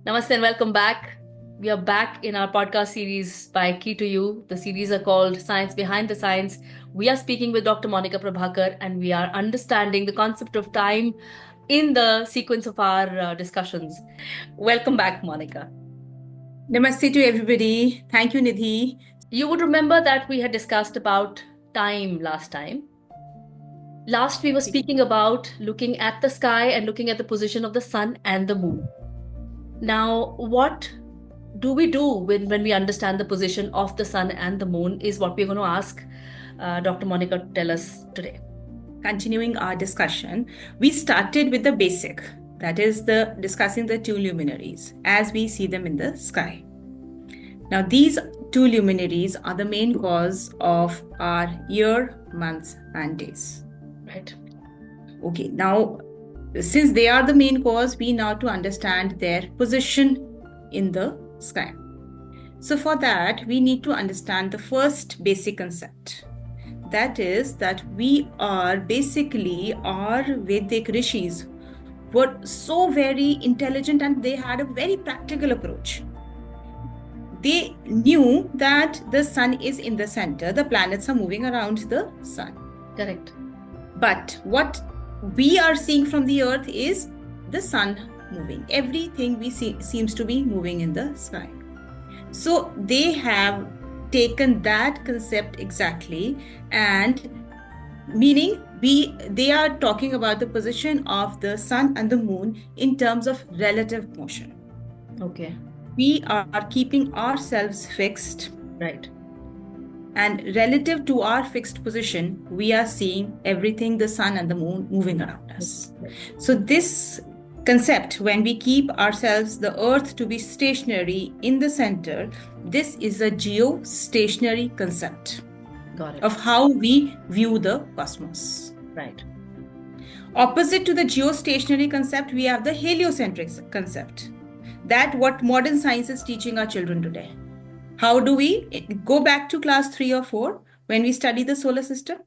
Namaste and welcome back. We are back in our podcast series by Key to You. The series are called Science Behind the Science. We are speaking with Dr. Monica Prabhakar and we are understanding the concept of time in the sequence of our discussions. Welcome back, Monica. Namaste to everybody. Thank you, Nidhi. You would remember that we had discussed about time last time. Last, we were speaking about looking at the sky and looking at the position of the sun and the moon. Now, what do we do when we understand the position of the sun and the moon is what we're going to ask Dr. Monica to tell us today. Continuing our discussion, we started with the basic, that is the discussing the two luminaries as we see them in the sky. Now, these two luminaries are the main cause of our year, months, and days. Right. Okay, now since they are the main cause, we now to understand their position in the sky. So for that, we need to understand the first basic concept. That is that we are basically our Vedic rishis were so very intelligent and they had a very practical approach. They knew that the sun is in the center, the planets are moving around the sun. Correct. But what we are seeing from the earth is the sun moving. Everything we see seems to be moving in the sky. So they have taken that concept exactly, and meaning they are talking about the position of the sun and the moon in terms of relative motion. Okay. We are keeping ourselves fixed. Right. And relative to our fixed position, we are seeing everything, the sun and the moon, moving around us. So this concept, when we keep ourselves, the earth to be stationary in the center, this is a geostationary concept. Got it. Of how we view the cosmos. Right. Opposite to the geostationary concept, we have the heliocentric concept. That what modern science is teaching our children today. How do we go back to class 3 or 4 when we study the solar system?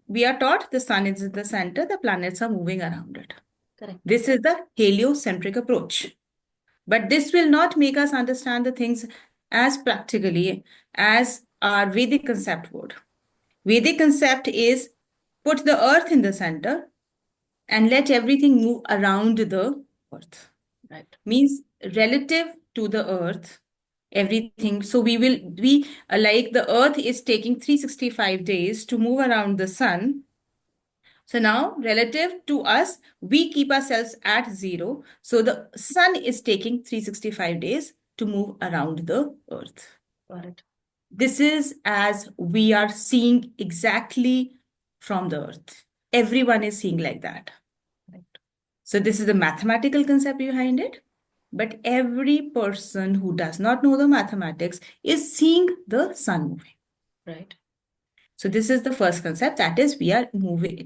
We are taught the sun is in the center, the planets are moving around it. Correct. This is the heliocentric approach. But this will not make us understand the things as practically as our Vedic concept would. Vedic concept is put the earth in the center and let everything move around the earth. Right. Means relative to the earth, everything. So we like the earth is taking 365 days to move around the sun. So now relative to us, we keep ourselves at 0. So the sun is taking 365 days to move around the earth. Got it. This is as we are seeing exactly from the earth. Everyone is seeing like that. Right. So this is the mathematical concept behind it. But every person who does not know the mathematics is seeing the sun moving. Right. So this is the first concept, that is we are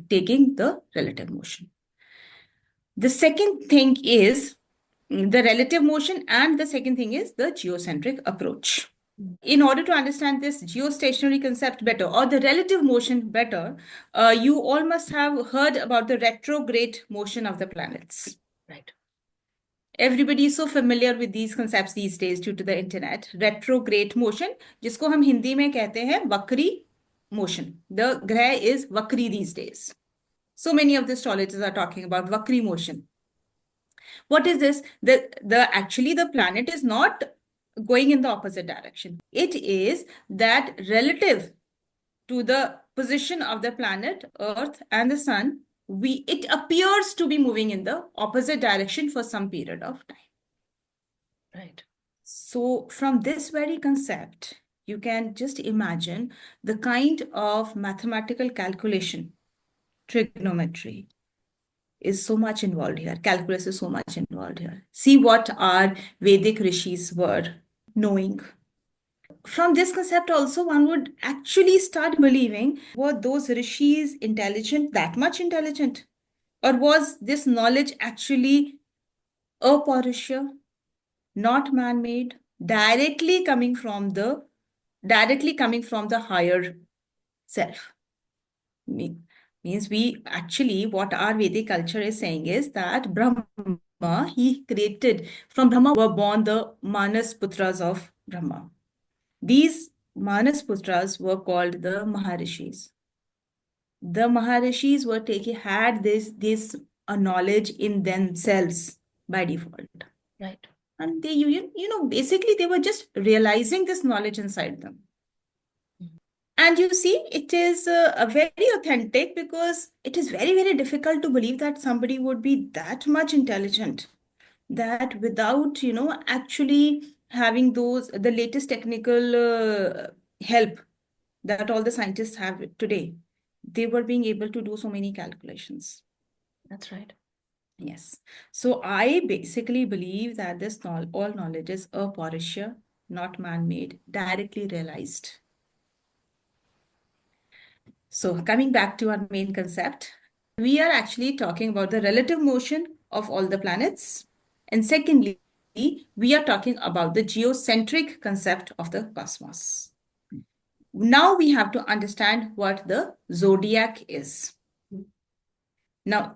taking the relative motion. The second thing is the relative motion, and the second thing is the geocentric approach. In order to understand this geostationary concept better or the relative motion better, you all must have heard about the retrograde motion of the planets. Right. Everybody is so familiar with these concepts these days due to the internet. Retrograde motion, जिसको हम हिंदी में कहते हैं वक्री motion. The grah is vakri these days. So many of the astrologers are talking about vakri motion. What is this? Actually the planet is not going in the opposite direction. It is that relative to the position of the planet, Earth and the sun, it appears to be moving in the opposite direction for some period of time. Right. So from this very concept, you can just imagine the kind of mathematical calculation, trigonometry is so much involved here. Calculus is so much involved here. See what our Vedic rishis were knowing. From this concept also, one would actually start believing, were those rishis intelligent, that much intelligent? Or was this knowledge actually apaurushya, not man-made, directly coming from the higher self? Means we actually, what our Vedic culture is saying is that Brahman he created, from Brahma were born the Manas Putras of Brahma. These Manas Putras were called the Maharishis. The Maharishis had this knowledge in themselves by default. Right. And basically they were just realizing this knowledge inside them. Mhm. And you see, it is a very authentic, because it is very, very difficult to believe that somebody would be that much intelligent, that without, actually having the latest technical help that all the scientists have today, they were being able to do so many calculations. That's right. Yes. So I basically believe that all knowledge is apaurisha, not man-made, directly realized. So coming back to our main concept, we are actually talking about the relative motion of all the planets. And secondly, we are talking about the geocentric concept of the cosmos. Now we have to understand what the zodiac is. Now,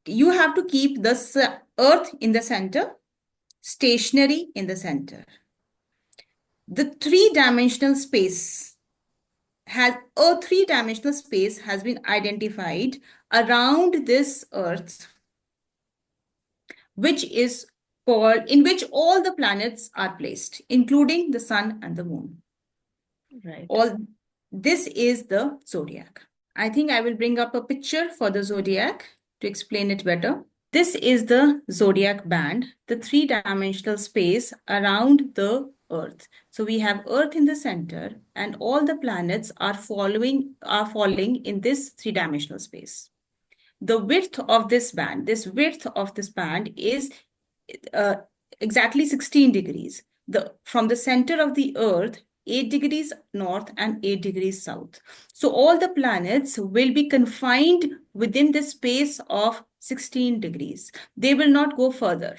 you have to keep the Earth in the center, stationary in the center. The three-dimensional space has been identified around this Earth, in which all the planets are placed, including the sun and the moon. Right. All this is the zodiac. I think I will bring up a picture for the zodiac to explain it better. This is the zodiac band, the three-dimensional space around the Earth. So we have Earth in the center, and all the planets are falling in this three-dimensional space. The width of this band, is uh, exactly 16 degrees. From the center of the Earth, 8 degrees north and 8 degrees south. So all the planets will be confined within the space of 16 degrees. They will not go further.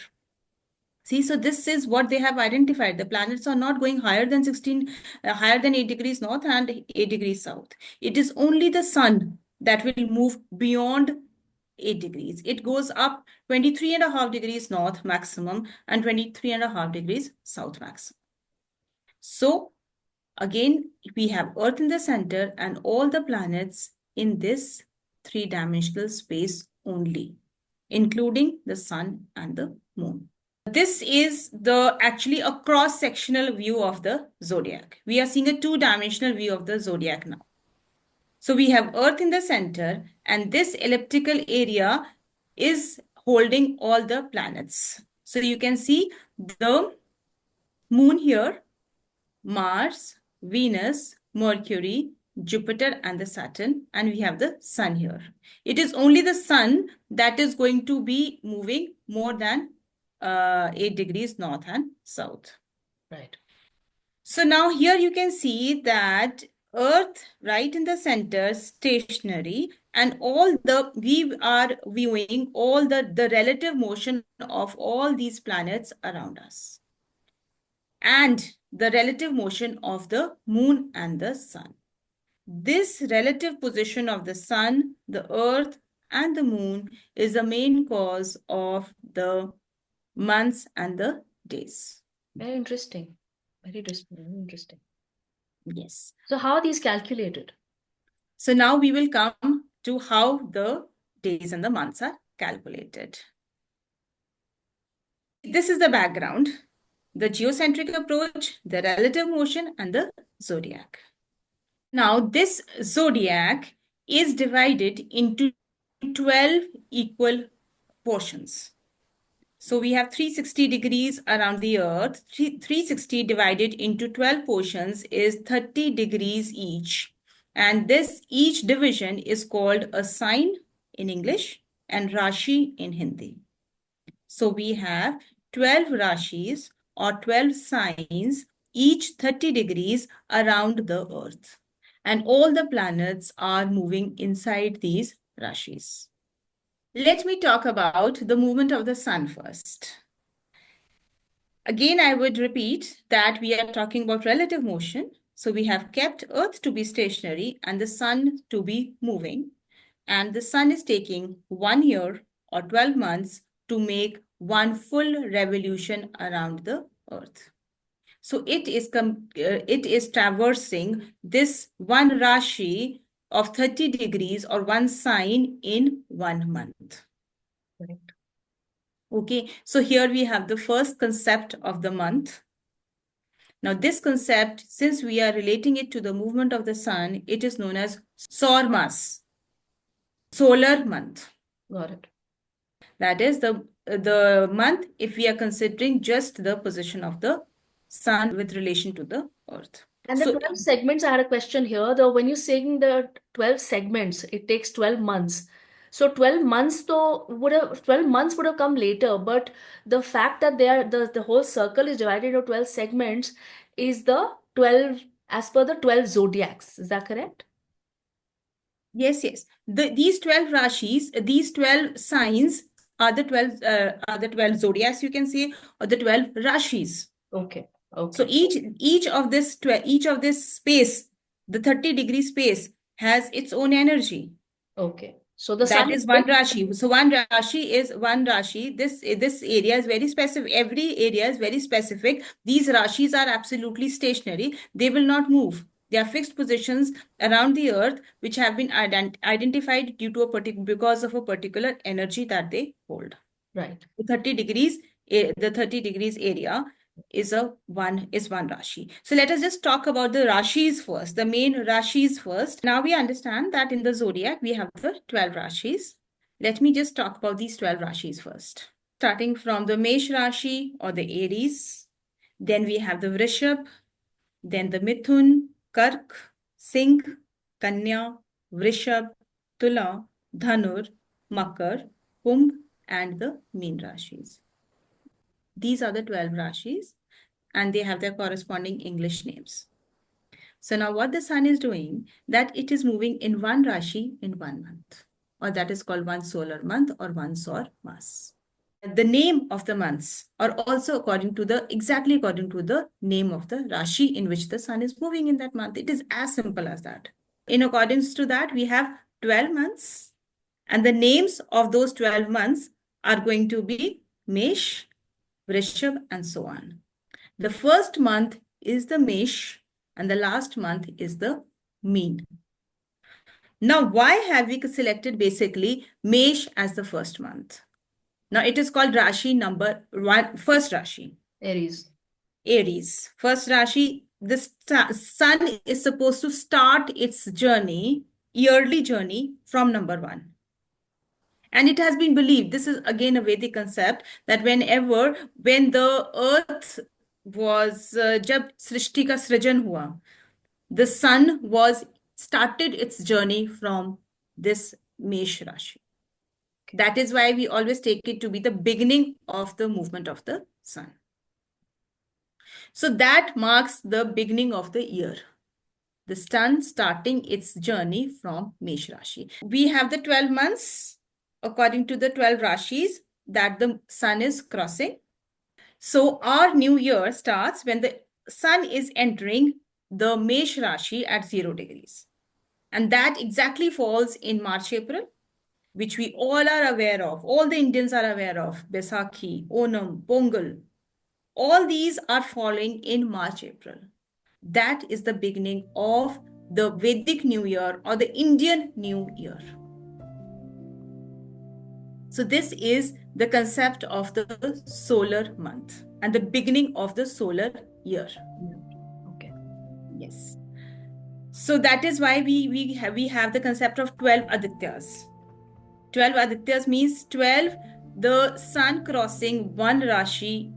See, so this is what they have identified. The planets are not going higher than 8 degrees north and 8 degrees south. It is only the sun that will move beyond 8 degrees. It goes up 23.5 degrees north maximum and 23.5 degrees south maximum. So again, we have Earth in the center and all the planets in this three-dimensional space only, including the sun and the moon. This is actually a cross-sectional view of the zodiac. We are seeing a two-dimensional view of the zodiac now. So we have Earth in the center, and this elliptical area is holding all the planets. So you can see the moon here, Mars, Venus, Mercury, Jupiter, and the Saturn, and we have the sun here. It is only the sun that is going to be moving more than 8 degrees north and south. Right. So now here you can see that Earth right in the center, stationary, and we are viewing all the relative motion of all these planets around us, and the relative motion of the moon and the sun. This relative position of the sun, the earth, and the moon is the main cause of the months and the days. Very interesting. Very interesting. Very interesting. Yes. So how are these calculated? So now we will come to how the days and the months are calculated. This is the background, the geocentric approach, the relative motion, and the zodiac. Now, this zodiac is divided into 12 equal portions. So we have 360 degrees around the Earth. 360 divided into 12 portions is 30 degrees each. And each division is called a sign in English and Rashi in Hindi. So we have 12 Rashis or 12 signs, each 30 degrees around the Earth. And all the planets are moving inside these Rashis. Let me talk about the movement of the sun first. Again, I would repeat that we are talking about relative motion. So we have kept Earth to be stationary and the sun to be moving. And the sun is taking 1 year or 12 months to make one full revolution around the Earth. So it is traversing this one Rashi of 30 degrees or one sign in 1 month. Correct. Okay, so here we have the first concept of the month. Now, this concept, since we are relating it to the movement of the sun, it is known as Saur Mas, solar month. Got it. That is the month if we are considering just the position of the sun with relation to the earth. And the So 12 segments, I had a question here. Though when you're saying the 12 segments, it takes 12 months. So 12 months though would have 12 months would have come later, but the fact that the whole circle is divided into 12 segments is the 12 as per the 12 zodiacs. Is that correct? yes, yes. These 12 rashis, these 12 signs are the 12 zodiacs, you can say, or the 12 rashis. Okay. So Okay. each of this space, the 30-degree space, has its own energy. Okay. So the That sun is is one big. Rashi. So one Rashi is one Rashi. This area is very specific. Every area is very specific. These Rashis are absolutely stationary. They will not move. They are fixed positions around the earth, which have been identified due to because of a particular energy that they hold. Right. The 30 degrees, the 30 degrees area is one Rashi. So let us just talk about the Rashis first, the main Rashis first. Now we understand that in the zodiac we have the 12 Rashis. Let me just talk about these 12 Rashis first. Starting from the Mesh Rashi or the Aries, then we have the Vrishab, then the Mithun, Kark, Singh, Kanya, Vrishab, Tula, Dhanur, Makar, Kumbh, and the Meen Rashis. These are the 12 Rashis, and they have their corresponding English names. So now what the sun is doing, that it is moving in one Rashi in 1 month, or that is called one solar month or one Saur Mas. The name of the months are also exactly according to the name of the Rashi in which the sun is moving in that month. It is as simple as that. In accordance to that, we have 12 months, and the names of those 12 months are going to be Mesh, Vrishab, and so on. The first month is the Mesh, and the last month is the Meen. Now, why have we selected basically Mesh as the first month? Now, it is called Rashi number one, first Rashi. Aries. Aries. First Rashi, the sun is supposed to start its journey, yearly journey, from number one. And it has been believed, this is again a Vedic concept, that when the earth was, jab Srishti ka srijan hua, the sun started its journey from this Mesh Rashi. That is why we always take it to be the beginning of the movement of the sun. So that marks the beginning of the year. The sun starting its journey from Mesh Rashi. We have the 12 months according to the 12 Rashis that the sun is crossing. So our new year starts when the sun is entering the Mesh Rashi at 0 degrees. And that exactly falls in March, April, which we all are aware of. All the Indians are aware of. Baisakhi, Onam, Pongal. All these are falling in March, April. That is the beginning of the Vedic New Year or the Indian New Year. So this is the concept of the solar month and the beginning of the solar year. Okay. Yes. So that is why we have the concept of 12 Adityas. 12 Adityas means 12, the sun crossing one Rashi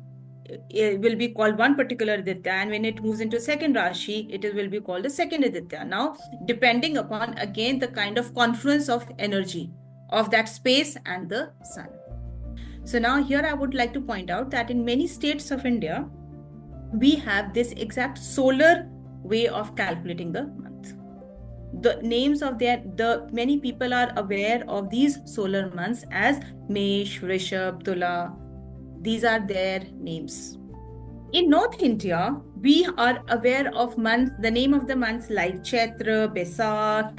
will be called one particular Aditya, and when it moves into second Rashi, it will be called the second Aditya. Now, depending upon again the kind of confluence of energy of that space and the sun. So now here I would like to point out that in many states of India, we have this exact solar way of calculating the month. The names of the many people are aware of these solar months as Mesh, Vrishab, Tula. These are their names. In North India, we are aware of months, the name of the months like Chaitra, Baisakh,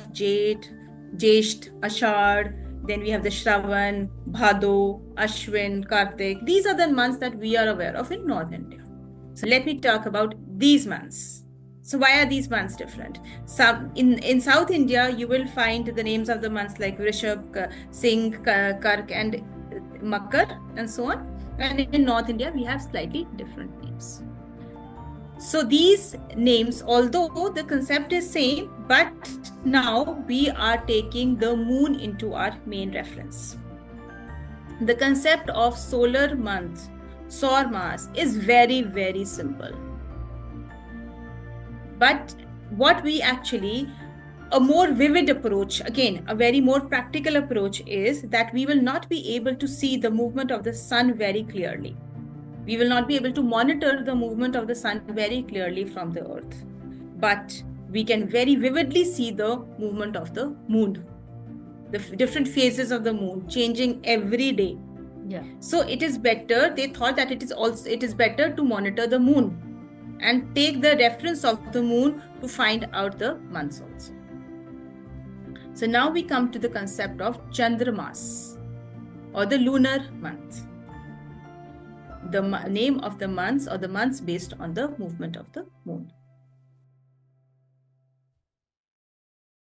Jesht, Ashad, Then we have the Shravan, Bhado, Ashwin, Kartik. These are the months that we are aware of in North India. So let me talk about these months. So why are these months different? In South India, you will find the names of the months like Rishabh, Singh, Kark, and Makar, and so on. And in North India, we have slightly different names. So these names, although the concept is same, but now we are taking the moon into our main reference. The concept of solar month, Saur Maas, is very, very simple. But what we actually, a more vivid approach, again, a very more practical approach is that we will not be able to see the movement of the sun very clearly. We will not be able to monitor the movement of the sun very clearly from the earth. But we can very vividly see the movement of the moon, the different phases of the moon changing every day. Yeah. So it is better, they thought that it is better to monitor the moon and take the reference of the moon to find out the months also. So now we come to the concept of Chandramas or the lunar month. The name of the months or the months based on the movement of the moon.